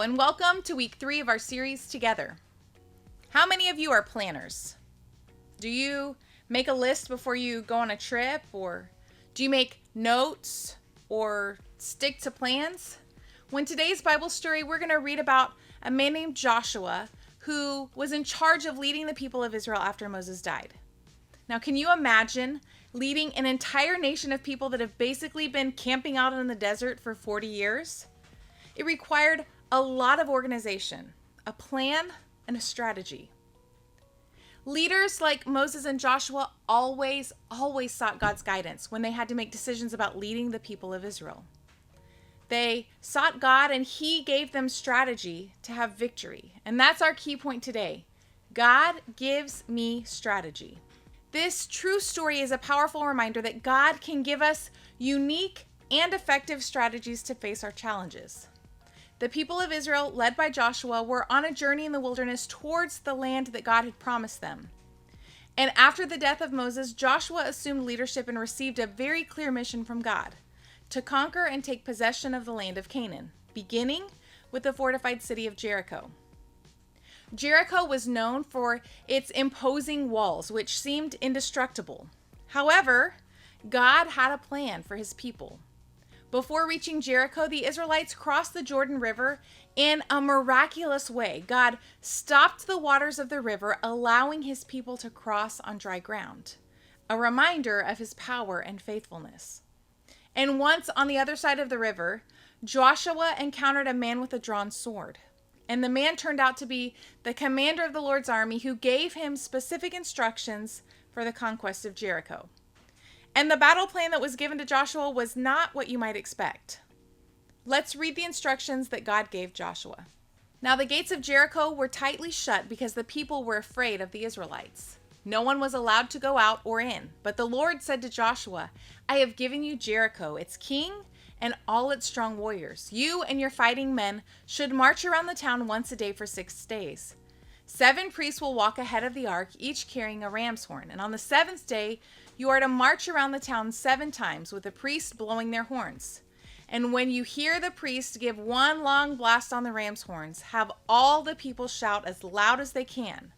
and welcome to week 3 of our series together. How many of you are planners? Do you make a list before you go on a trip, or do you make notes or stick to plans? Well, in today's Bible story, we're going to read about a man named Joshua who was in charge of leading the people of Israel after Moses died. Now, can you imagine leading an entire nation of people that have basically been camping out in the desert for 40 years? It required a lot of organization, a plan, and a strategy. Leaders like Moses and Joshua always sought God's guidance when they had to make decisions about leading the people of Israel. They sought God, and He gave them strategy to have victory. And that's our key point today. God gives me strategy. This true story is a powerful reminder that God can give us unique and effective strategies to face our challenges. The people of Israel, led by Joshua, were on a journey in the wilderness towards the land that God had promised them. And after the death of Moses, Joshua assumed leadership and received a very clear mission from God to conquer and take possession of the land of Canaan, beginning with the fortified city of Jericho. Jericho was known for its imposing walls, which seemed indestructible. However, God had a plan for His people. Before reaching Jericho, the Israelites crossed the Jordan River in a miraculous way. God stopped the waters of the river, allowing His people to cross on dry ground, a reminder of His power and faithfulness. And once on the other side of the river, Joshua encountered a man with a drawn sword. And the man turned out to be the commander of the Lord's army, who gave him specific instructions for the conquest of Jericho. And the battle plan that was given to Joshua was not what you might expect. Let's read the instructions that God gave Joshua. Now the gates of Jericho were tightly shut because the people were afraid of the Israelites. No one was allowed to go out or in. But the Lord said to Joshua, "I have given you Jericho, its king, and all its strong warriors. You and your fighting men should march around the town once a day for 6 days. 7 priests will walk ahead of the ark, each carrying a ram's horn. And on the 7th day, you are to march around the town 7 times with the priests blowing their horns. And when you hear the priests give one long blast on the ram's horns, have all the people shout as loud as they can.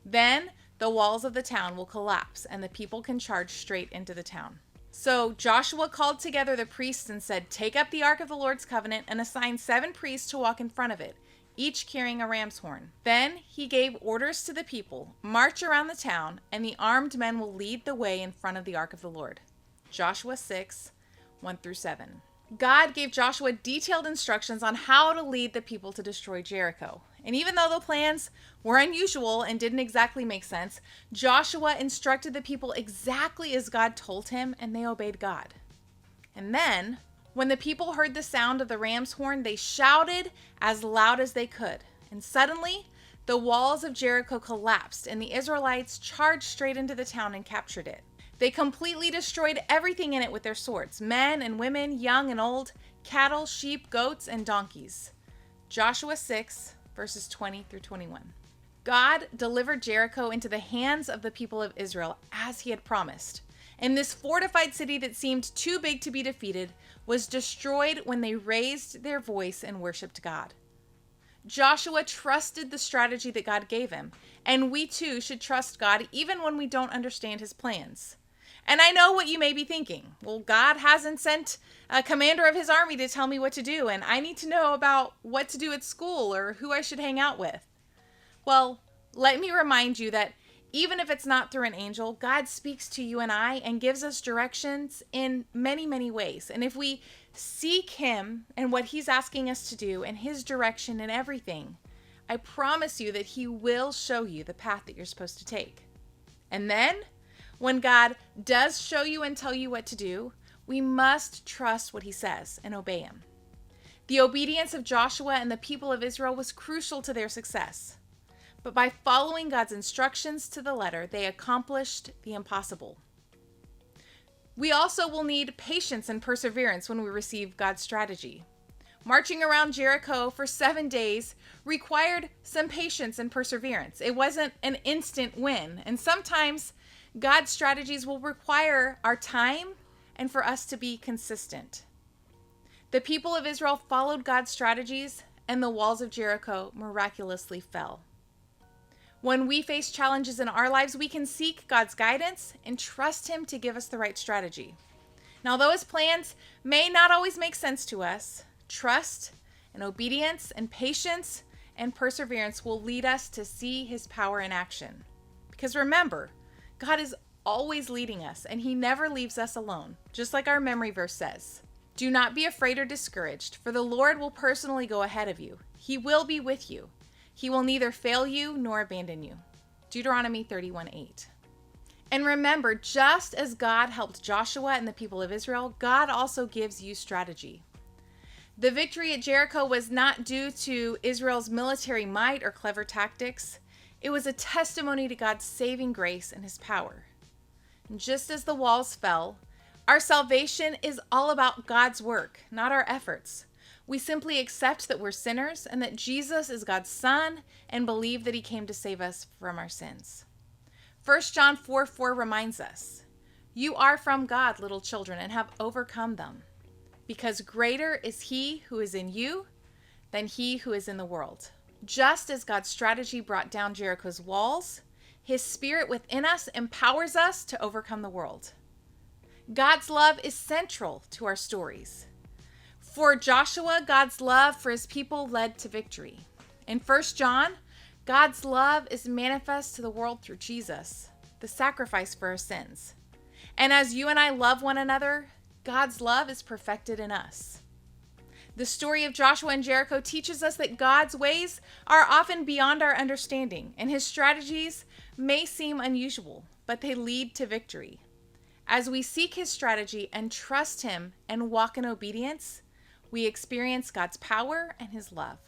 Then the walls of the town will collapse, and the people can charge straight into the town." So Joshua called together the priests and said, "Take up the ark of the Lord's covenant and assign 7 priests to walk in front of it, each carrying a ram's horn." Then he gave orders to the people, "March around the town, and the armed men will lead the way in front of the ark of the Lord." Joshua 6, 1-7. God gave Joshua detailed instructions on how to lead the people to destroy Jericho. And even though the plans were unusual and didn't exactly make sense, Joshua instructed the people exactly as God told him, and they obeyed God. And then, when the people heard the sound of the ram's horn, they shouted as loud as they could. And suddenly, the walls of Jericho collapsed, and the Israelites charged straight into the town and captured it. They completely destroyed everything in it with their swords, men and women, young and old, cattle, sheep, goats, and donkeys. Joshua 6, verses 20-21. God delivered Jericho into the hands of the people of Israel as He had promised. And this fortified city that seemed too big to be defeated was destroyed when they raised their voice and worshiped God. Joshua trusted the strategy that God gave him, and we too should trust God even when we don't understand His plans. And I know what you may be thinking. Well, God hasn't sent a commander of His army to tell me what to do, and I need to know about what to do at school or who I should hang out with. Well, let me remind you that even if it's not through an angel, God speaks to you and I and gives us directions in many, many ways. And if we seek Him and what He's asking us to do and His direction in everything, I promise you that He will show you the path that you're supposed to take. And then, when God does show you and tell you what to do, we must trust what He says and obey Him. The obedience of Joshua and the people of Israel was crucial to their success. But by following God's instructions to the letter, they accomplished the impossible. We also will need patience and perseverance when we receive God's strategy. Marching around Jericho for 7 days required some patience and perseverance. It wasn't an instant win, and sometimes God's strategies will require our time and for us to be consistent. The people of Israel followed God's strategies, and the walls of Jericho miraculously fell. When we face challenges in our lives, we can seek God's guidance and trust Him to give us the right strategy. Now, though His plans may not always make sense to us, trust and obedience and patience and perseverance will lead us to see His power in action. Because remember, God is always leading us and He never leaves us alone, just like our memory verse says. Do not be afraid or discouraged, for the Lord will personally go ahead of you. He will be with you. He will neither fail you nor abandon you. Deuteronomy 31:8. And remember, just as God helped Joshua and the people of Israel, God also gives you strategy. The victory at Jericho was not due to Israel's military might or clever tactics. It was a testimony to God's saving grace and His power. And just as the walls fell, our salvation is all about God's work, not our efforts. We simply accept that we're sinners and that Jesus is God's Son and believe that He came to save us from our sins. 1 John 4:4 reminds us, "You are from God, little children, and have overcome them, because greater is He who is in you than he who is in the world." Just as God's strategy brought down Jericho's walls, His Spirit within us empowers us to overcome the world. God's love is central to our stories. For Joshua, God's love for His people led to victory. In 1 John, God's love is manifest to the world through Jesus, the sacrifice for our sins. And as you and I love one another, God's love is perfected in us. The story of Joshua and Jericho teaches us that God's ways are often beyond our understanding, and His strategies may seem unusual, but they lead to victory. As we seek His strategy and trust Him and walk in obedience, we experience God's power and His love.